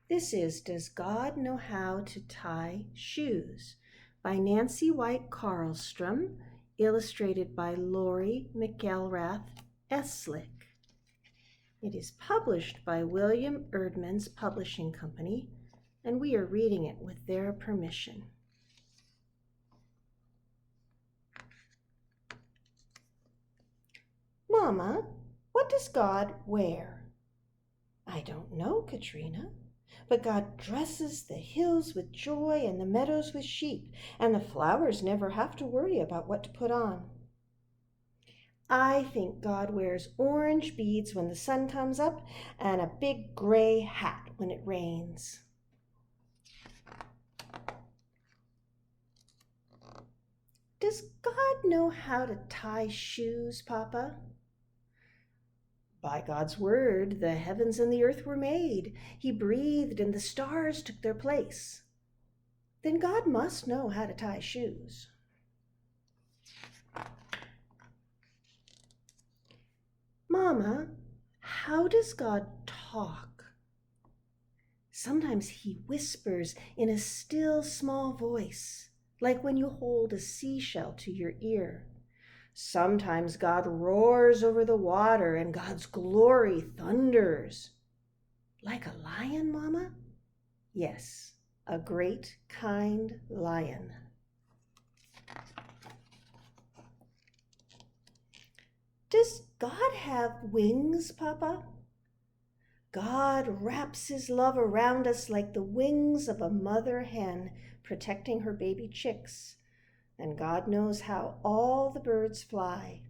This is Does God Know How to Tie Shoes by Nancy White Carlstrom, illustrated by Lori McElrath Eslick. It is published by William Erdman's Publishing Company, and we are reading it with their permission. Mama, what does God wear? I don't know, Katrina. But God dresses the hills with joy and the meadows with sheep, and the flowers never have to worry about what to put on. I think God wears orange beads when the sun comes up and a big gray hat when it rains. Does God know how to tie shoes, Papa? By God's word, the heavens and the earth were made. He breathed and the stars took their place. Then God must know how to tie shoes. Mama, how does God talk? Sometimes he whispers in a still, small voice, like when you hold a seashell to your ear. Sometimes God roars over the water and God's glory thunders. Like a lion, Mama? Yes, a great, kind lion. Does God have wings, Papa? God wraps his love around us like the wings of a mother hen protecting her baby chicks. And God knows how all the birds fly.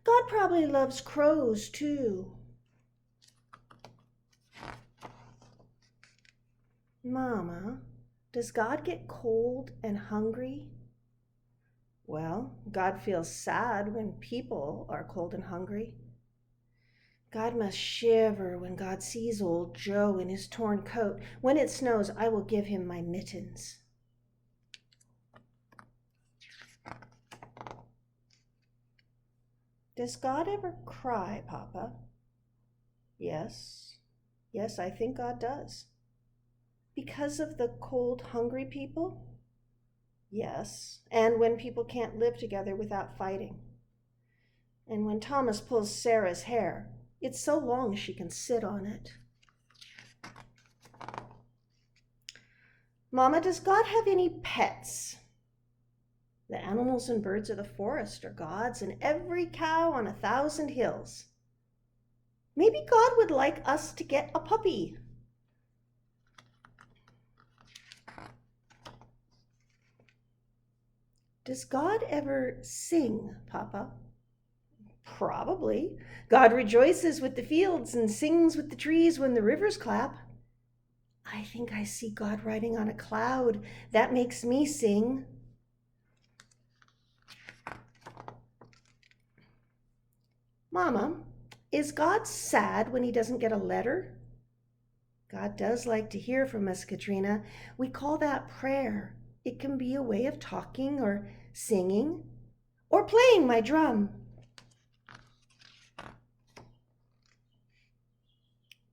God probably loves crows, too. Mama, does God get cold and hungry? Well, God feels sad when people are cold and hungry. God must shiver when God sees old Joe in his torn coat. When it snows, I will give him my mittens. Does God ever cry, Papa? Yes, I think God does. Because of the cold, hungry people? Yes, and when people can't live together without fighting. And when Thomas pulls Sarah's hair, it's so long she can sit on it. Mama, does God have any pets? The animals and birds of the forest are God's, and every cow on 1,000 hills. Maybe God would like us to get a puppy. Does God ever sing, Papa? Probably. God rejoices with the fields and sings with the trees when the rivers clap. I think I see God riding on a cloud. That makes me sing. Mama, is God sad when he doesn't get a letter? God does like to hear from us, Katrina. We call that prayer. It can be a way of talking or singing or playing my drum.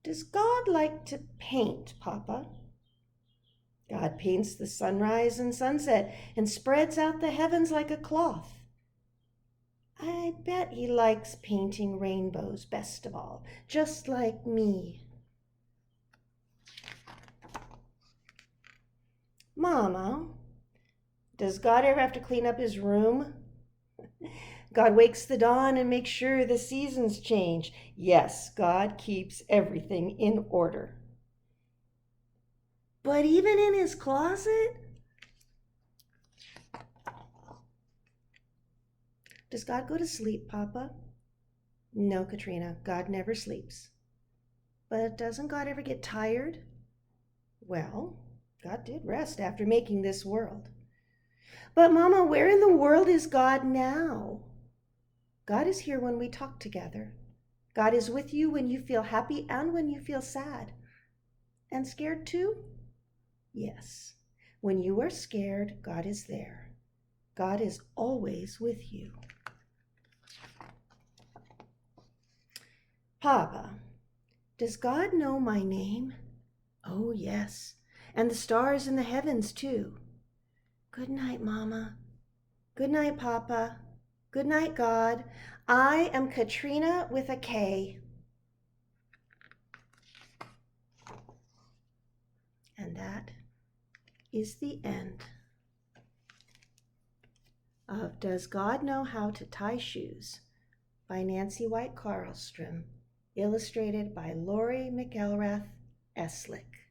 Does God like to paint, Papa? God paints the sunrise and sunset and spreads out the heavens like a cloth. I bet he likes painting rainbows best of all, just like me. Mama, does God ever have to clean up his room? God wakes the dawn and makes sure the seasons change. Yes, God keeps everything in order. But even in his closet? Does God go to sleep, Papa? No, Katrina, God never sleeps. But doesn't God ever get tired? Well, God did rest after making this world. But Mama, where in the world is God now? God is here when we talk together. God is with you when you feel happy and when you feel sad. And scared too? Yes. When you are scared, God is there. God is always with you. Papa, does God know my name? Oh, yes, and the stars in the heavens, too. Good night, Mama. Good night, Papa. Good night, God. I am Katrina with a K. And that is the end of Does God Know How to Tie Shoes by Nancy White Carlstrom, illustrated by Lori McElrath Eslick.